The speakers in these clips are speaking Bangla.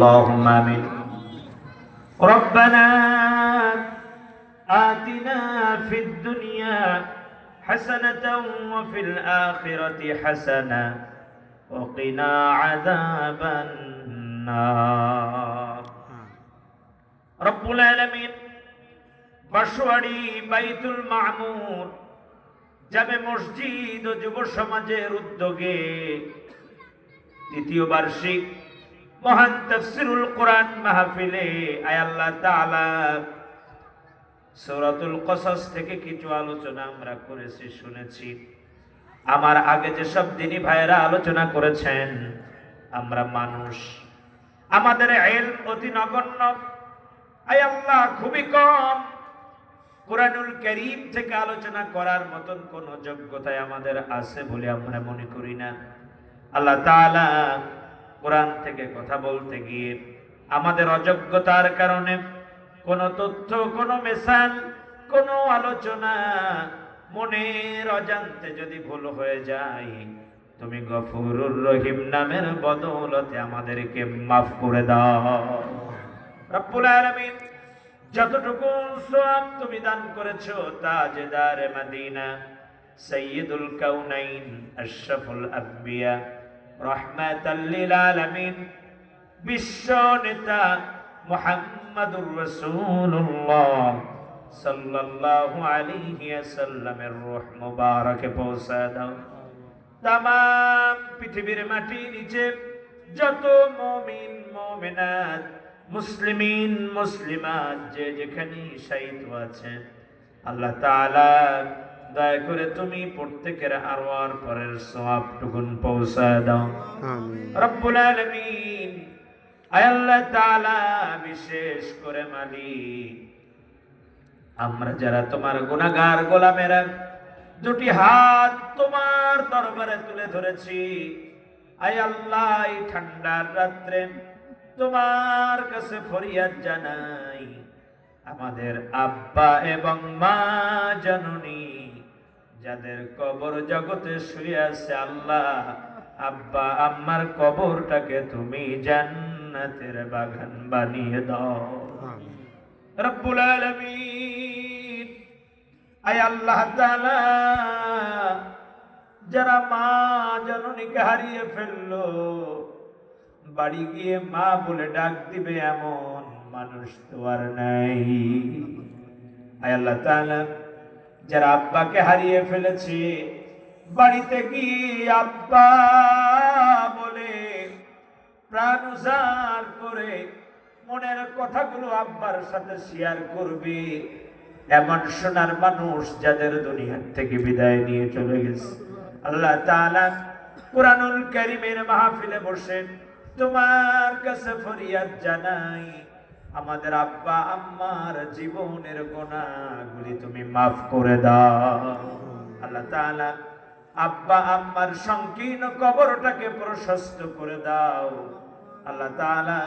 اللهم آمين ربنا آتنا في الدنيا حسنة وفي الآخرة حسنة وقنا عذاب النار رب العالمين বাঁশবাড়ি বাইতুল মামুর জামে মসজিদ ও যুব সমাজের উদ্যোগে দ্বিতীয় বার্ষিক মহান তাফসীরুল কোরআন মাহফিলে আয় আল্লাহ তাআলা সূরাতুল কসস থেকে কিছু আলোচনা আমরা করেছি শুনেছি। আমার আগে যে সব দিনী ভাইয়েরা আলোচনা করেছেন, আমরা মানুষ, আমাদের ইলম অতি নগণ্য, আয় আল্লাহ খুবই কম। কুরআনুল কারীম থেকে আলোচনা করার মতন কোন যোগ্যতা আমাদের আছে বলে আমরা মনে করি না। আল্লাহ তাআলা কোরআন থেকে কথা বলতে গিয়ে আমাদের অযোগ্যতার কারণে কোন তথ্য, কোন মেসাল, কোন আলোচনা মনের অজান্তে যদি ভুল হয়ে যায়, তুমি গফুরুর রহিম নামের বদৌলতে আমাদেরকে মাফ করে দাও। রব্বুল আলামিন যতটুকু সওয়াব তুমি দান করেছো তাজদার মদিনা সাইয়্যিদুল কাউনাইন আশরাফুল আম্বিয়া রাহমাতাল লিল আলামিন বিশ্ব নেতা মুহাম্মাদুর রাসূলুল্লাহ সাল্লাল্লাহু আলাইহি ওয়াসাল্লামের রূহ মুবারকে পৌঁছা দাও। तमाम পৃথিবীর মাটির নিচে যত মুমিন মুমিনাত মুসলিমিন মুসলিমাত যে যেখানে শাহীদ আছেন, আল্লাহ তাআলা দয়া করে তুমি প্রত্যেকের আরওয়ার পরের সওয়াবটুকুন পৌঁছা দাও। আমিন রব্বুল আলামিন। আয় আল্লাহ তাআলা বিশেষ করে মালিক, আমরা যারা তোমার গুনাহগার গোলামেরা দুটি হাত তোমার দরবারে তুলে ধরেছি, আয় আল্লাহ এই ঠান্ডার রাত্রে তোমার কাছে ফরিয়াদ জানাই, আমাদের আব্বা এবং মা জননী যাদের কবর জগতে শুয়ে আছে, আল্লাহ আব্বা আম্মার কবরটাকে তুমি জান্নাতের বাগান বানিয়ে দাও। রব্বুল আলামিন। আয় আল্লাহ তাআলা যারা মা জননীকে হারিয়ে ফেললো, বাড়ি গিয়ে মা বলে ডাক দিবে এমন মানুষ তো আর নাই। আয় আল্লাহ তাআলা যারা আব্বাকে হারিয়ে ফেলেছে, বাড়িতে গিয়ে আব্বা বলে প্রাণ উজাড় করে মনের কথাগুলো আব্বার সাথে শেয়ার করবে, এমন সোনার মানুষ যাদের দুনিয়ার থেকে বিদায় নিয়ে চলে গেছে, আল্লাহ তাআলা কুরআনুল কারীমের মাহফিলে বসে তোমার কাছে ফরিয়াদ জানাই, আমাদের আব্বা আম্মার জীবনের গুনাহগুলি তুমি মাফ করে দাও। আল্লাহ তাআলা আব্বা আম্মার সংকীর্ণ কবরটাকে প্রশস্ত করে দাও। আল্লাহ তাআলা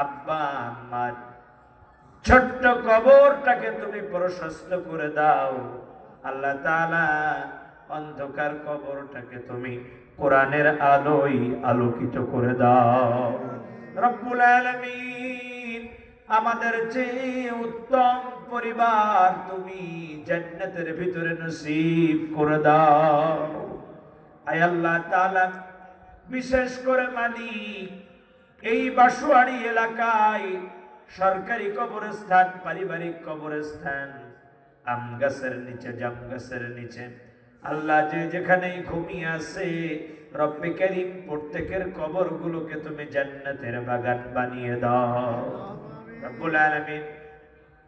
আব্বা আম্মার ছোট্ট কবরটাকে তুমি প্রশস্ত করে দাও। আল্লাহ তাআলা অন্ধকার কবরটাকে তুমি কোরআনের আলোয় আলোকিত করে দাও। রব্বুল আলামিন। আমাদের যে উত্তম পরিবার তুমি জান্নাতের ভিতরে নসিব করে দাও। আয় আল্লাহ তাআলা বিশেষ করে মালিক এই বাঁশবাড়ি এলাকায় সরকারি কবরস্থান, পারিবারিক কবরস্থান, আম গাছের নিচে, জাম গাছের নিচে, আল্লাহ যে যেখানেই ঘুমিয়ে আছে, রব্বে কারীম প্রত্যেকের কবরগুলোকে তুমি জান্নাতের বাগান বানিয়ে দাও। রব্বুল আলামিন।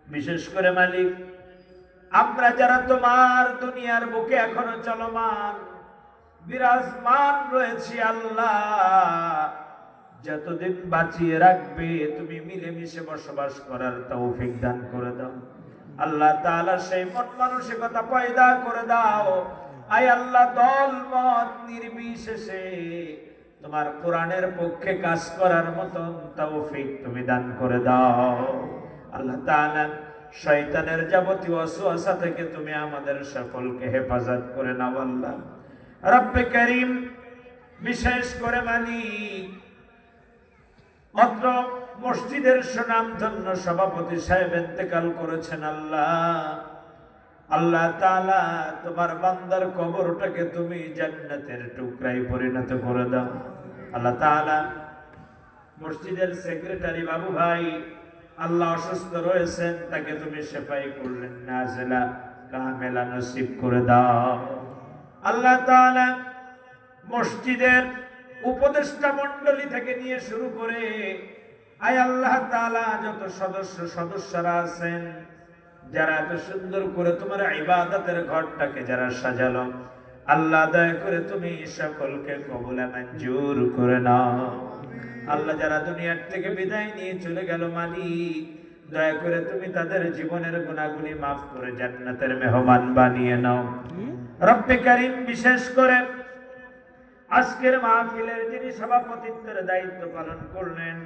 বিশেষ করে মালিক আমরা যারা তোমার দুনিয়ার বুকে এখনো চলমান বিরাজমান রয়েছি, আল্লাহ যতদিন বাঁচিয়ে রাখবে তুমি মিলেমিশে বসবাস করার তৌফিক দান করে দাও। আল্লাহ তাআলা সেই মন মানসিকতা পয়দা করে দাও। আয় আল্লাহ দল মত নির্বিশেষে তোমার কোরআনের পক্ষে কাজ করার মতন তৌফিক তুমি দান করে দাও। আল্লাহ তাআলা শয়তানের যাবতীয় ওয়াসওয়াসা থেকে তুমি আমাদের সকলকে হেফাজত করে নাও। আল্লাহ রব্বে কারীম। বিশেষ করে মালিক অত্র মসজিদের সুনামধন্য সভাপতি সাহেব ইন্তেকাল করেছেন। আল্লাহ তাআলা তোমার বান্দার কবরটাকে তুমি জান্নাতের টুকরায় পরিণত করে দাও। আল্লাহ তাআলা মসজিদের সেক্রেটারি বাবু ভাই আল্লাহ অসুস্থ রয়েছেন, তাকে তুমি শেফাই করলেন নাজিলা কামেলা নসিব করে দাও। আল্লাহ তাআলা মসজিদের উপদেষ্টা মণ্ডলী থেকে নিয়ে শুরু করে আয় আল্লাহ তাআলা যত সদস্যরা আছেন, যারা এত সুন্দর করে তোমার ইবাদতের ঘরটাকে যারা সাজালো, আল্লাহ দয়া করে তুমি সকলকে কবুল মঞ্জুর করে নাও। আল্লাহ যারা দুনিয়ার থেকে বিদায় নিয়ে চলে গেল, মালিক দয়া করে তুমি তাদের জীবনের গুনাহগুলি মাফ করে জান্নাতের মেহমান বানিয়ে নাও। রব্বে কারীম, বিশেষ করে আজকের মাহফিলের যিনি সভাপতিত্বের দায়িত্ব পালন করলেন,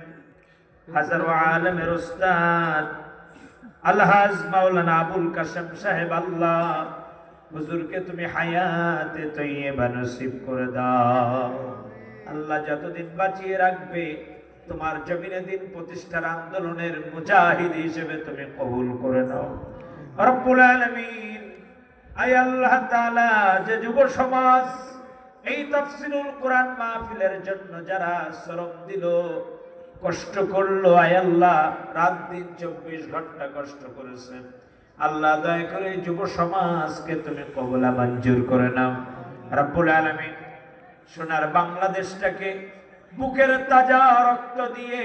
হাজারো আলেমের উস্তাদ আলহাজ মাওলানা আবুল কাসেম সাহেব, আল্লাহ হুজুরকে তুমি হায়াতে তৈয়বা নসিব করে দাও। আল্লাহ যতদিন বাঁচিয়ে রাখবে তোমার জমিনে দিন প্রতিষ্ঠার আন্দোলনের মুজাহিদ হিসেবে তুমি কবুল করে নাও। রব্বুল আলামিন, আয় আল্লাহ তাআলা যে যুব সমাজ এই তাফসীরুল কোরআন মাহফিলের জন্য যারা শ্রম দিল, কষ্ট করলো, আয় আল্লাহ রাত দিন 24 ঘন্টা কষ্ট করেছে, আল্লাহ দয়া করে যুব সমাজকে তুমি কবুল মঞ্জুর করে নাও। রব্বুল আলামিন, সোনার বাংলাদেশটাকে বুকের তাজা রক্ত দিয়ে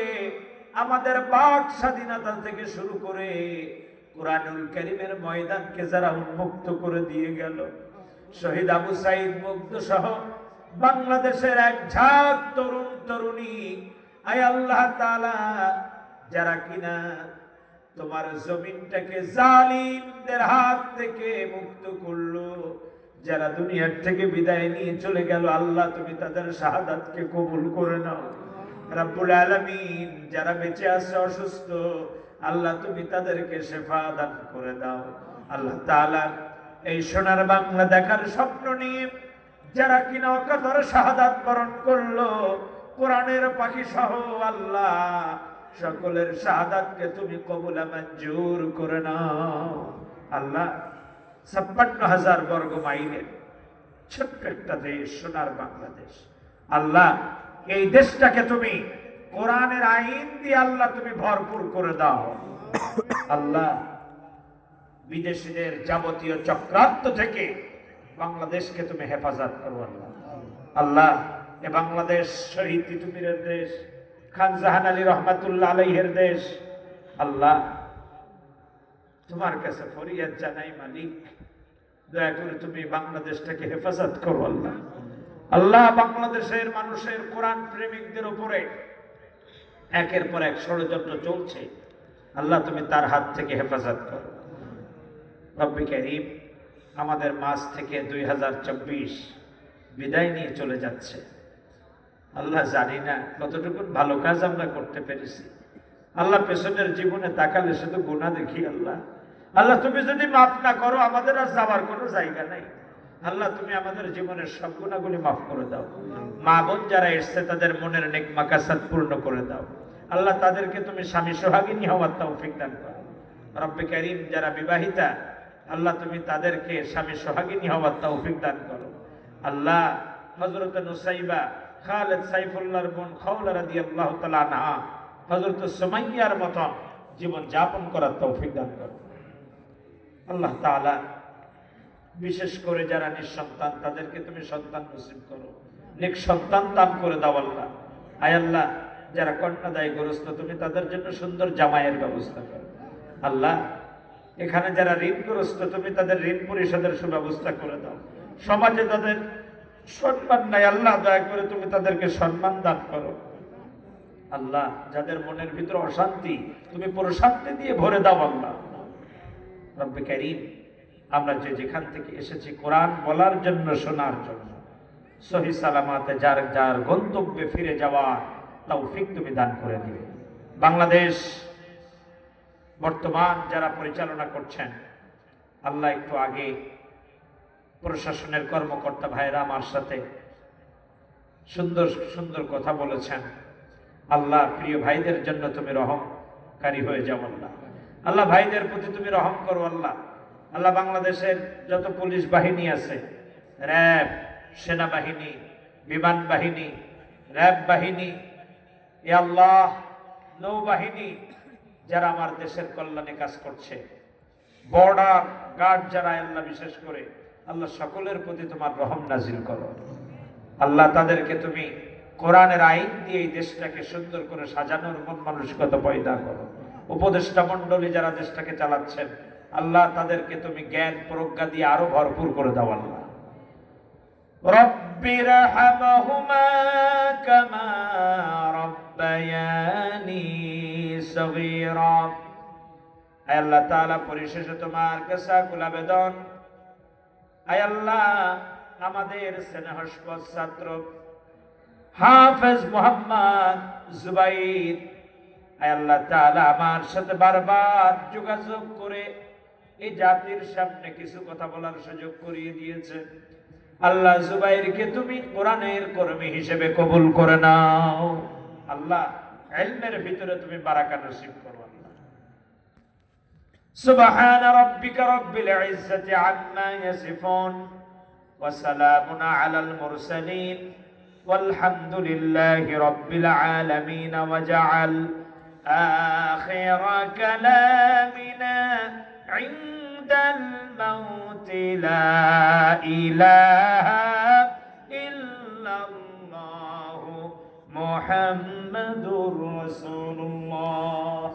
আমাদের বাক স্বাধীনতা থেকে শুরু করে কুরআনুল কারীমের ময়দানকে যারা উন্মুক্ত করে দিয়ে গেল, শহীদ আবু সাঈদ মুগ্ধ সহ বাংলাদেশের এক ঝাঁক তরুণ তরুণী, আয় আল্লাহ তাআলা যারা কিনা তোমার জমিনটাকে জালিমদের হাত থেকে মুক্ত করলো, যারা দুনিয়ার থেকে বিদায় নিয়ে চলে গেল, আল্লাহ তুমি তাদের শাহাদাতকে কবুল করে নাও। রব্বুল আলামিন, যারা বেঁচে আছে অসুস্থ, আল্লাহ তুমি তাদেরকে শিফা দান করে দাও। আল্লাহ তাআলা এই সোনার বাংলা দেখার স্বপ্ন নিয়ে যারা কিনা অকাতর শাহাদাত বরণ করলো, কোরআনের পাখি সহ, আল্লাহ সকলের শাহাদাতকে তুমি কবুল মঞ্জুর করে নাও। আল্লাহ 56,000 বর্গ মাইলের ছোট্ট একটা দেশ সোনার বাংলাদেশ, আল্লাহ এই দেশটাকে তুমি কোরআনের আইন দিয়ে আল্লাহ তুমি ভরপুর করে দাও। আল্লাহ বিদেশিদের যাবতীয় চক্রান্ত থেকে বাংলাদেশকে তুমি হেফাজত করো। আল্লাহ এ বাংলাদেশ শহীদ তিতুমীরের দেশ, খান জাহান আলী রহমাতুল্লাহ আলাইহির দেশ, আল্লাহ তোমার কাছে ফরিয়াদ জানাই, মালিক দয়া করে তুমি বাংলাদেশটাকে হেফাজত করো। আল্লাহ আল্লাহ বাংলাদেশের মানুষের কোরআন প্রেমিকদের উপরে একের পর এক ষড়যন্ত্র চলছে, আল্লাহ তুমি তার হাত থেকে হেফাজত করো। রব্বে কারীম, আমাদের মাস থেকে 2024 বিদায় নিয়ে চলে যাচ্ছে, আল্লাহ জানি না কতটুকু ভালো কাজ আমরা করতে পেরেছি। আল্লাহ পেছনের জীবনে তাকালে শুধু গুনাহ দেখি। আল্লাহ আল্লাহ তুমি যদি মাফ না করো, আমাদের আর যাওয়ার কোনো জায়গা নাই। আল্লাহ তুমি আমাদের জীবনের সব গুনাহগুলি মাফ করে দাও। মা বোন যারা এসছে তাদের মনের নেক মাকাসাদ পূর্ণ করে দাও। আল্লাহ তাদেরকে তুমি স্বামী সোহাগিনী হওয়ার তৌফিক দান করো। রব্বে কারীম, যারা বিবাহিতা, আল্লাহ তুমি তাদেরকে স্বামী সোহাগিনী হওয়ার তৌফিক দান করো। আল্লাহ হযরত নুসাইবা খালেদ সাইফুল্লাহর বোন খাওলা রাদিয়াল্লাহু তাআলা আনহা, হযরত সুমাইয়ার মতন জীবন যাপন করার তৌফিক দান করো। আল্লাহ তাআলা বিশেষ করে যারা নিঃসন্তান, তাদেরকে তুমি সন্তান নসিব করো, নেক সন্তান দান করে দাও। আল্লাহ আয় আল্লাহ যারা কন্যাদায়গ্রস্ত, তুমি তাদের জন্য সুন্দর জামাইয়ের ব্যবস্থা করো। আল্লাহ এখানে যারা ঋণগ্রস্ত, তুমি তাদের ঋণ পরিশোধের সুব্যবস্থা করে দাও। সমাজে তাদের সম্মান নাই, আল্লাহ দয়া করে তুমি তাদেরকে সম্মান দান করো। আল্লাহ যাদের মনের ভিতরে অশান্তি, তুমি প্রশান্তি দিয়ে ভরে দাও। আল্লাহ রব্বে কারীম, আমরা যে যেখান থেকে এসেছি কোরআন বলার জন্য, শোনার জন্য, সহি সালামাতে যার যার গন্তব্যে ফিরে যাওয়ার তৌফিক তুমি দান করে দিবে। বাংলাদেশ বর্তমান যারা পরিচালনা করছেন, আল্লাহ একটু আগে প্রশাসনের কর্মকর্তা ভাইরা আমার সাথে সুন্দর সুন্দর কথা বলেছেন। আল্লাহ প্রিয় ভাইদের জন্য তুমি রহমকারী হয়ে যাও আল্লাহ। আল্লাহ ভাইদের প্রতি তুমি রহম করো আল্লাহ। আল্লাহ বাংলাদেশের যত পুলিশ বাহিনী আছে, র্যাব, সেনাবাহিনী, বিমান বাহিনী, র্যাব বাহিনী, এ আল্লাহ নৌবাহিনী, যারা আমার দেশের কল্যাণে কাজ করছে, বর্ডার গার্ড যারা আল্লাহ বিশেষ করে, আল্লাহ সকলের প্রতি তোমার রহম নাজিল করো আল্লাহ। তাদেরকে তুমি কোরআনের আইন দিয়ে এই দেশটাকে সুন্দর করে সাজানোর মন মানসিকতা পয়দা করো। উপদেষ্টা মণ্ডলী যারা দেশটাকে চালাচ্ছেন আল্লাহ, তাদেরকে তুমি জ্ঞান প্রজ্ঞা দিয়ে আরো ভরপুর করে দাও আল্লাহ। রব্বিরহামহুমা কামা রব্বায়ানি সগীরা। আয় আল্লাহ তাআলা, পরিশেষে তোমার কাছে আকুল আবেদন, আয় আল্লাহ আমাদের স্নেহস্পদ ছাত্র হাফেজ মোহাম্মদ জুবাইর, আয় আল্লাহ তাআলা আমার সাথে বারবার যোগাযোগ করে এই জাতির সামনে কিছু কথা বলার সুযোগ করিয়ে দিয়েছে। আল্লাহ জুবাইরকে তুমি কোরআনের কর্মী হিসেবে কবুল করে নাও আল্লাহ। ইলমের ভিতরে তুমি বারাকা নসিব করো আল্লাহ। সুবহান রাব্বিকা রাব্বিল ইজ্জাতি আম্মা ইয়াসিফুন ওয়া সালামুন আলাল মুরসালিন والحمد لله رب العالمين وجعل آخر كلامنا عند الموت لا إله إلا الله محمد رسول الله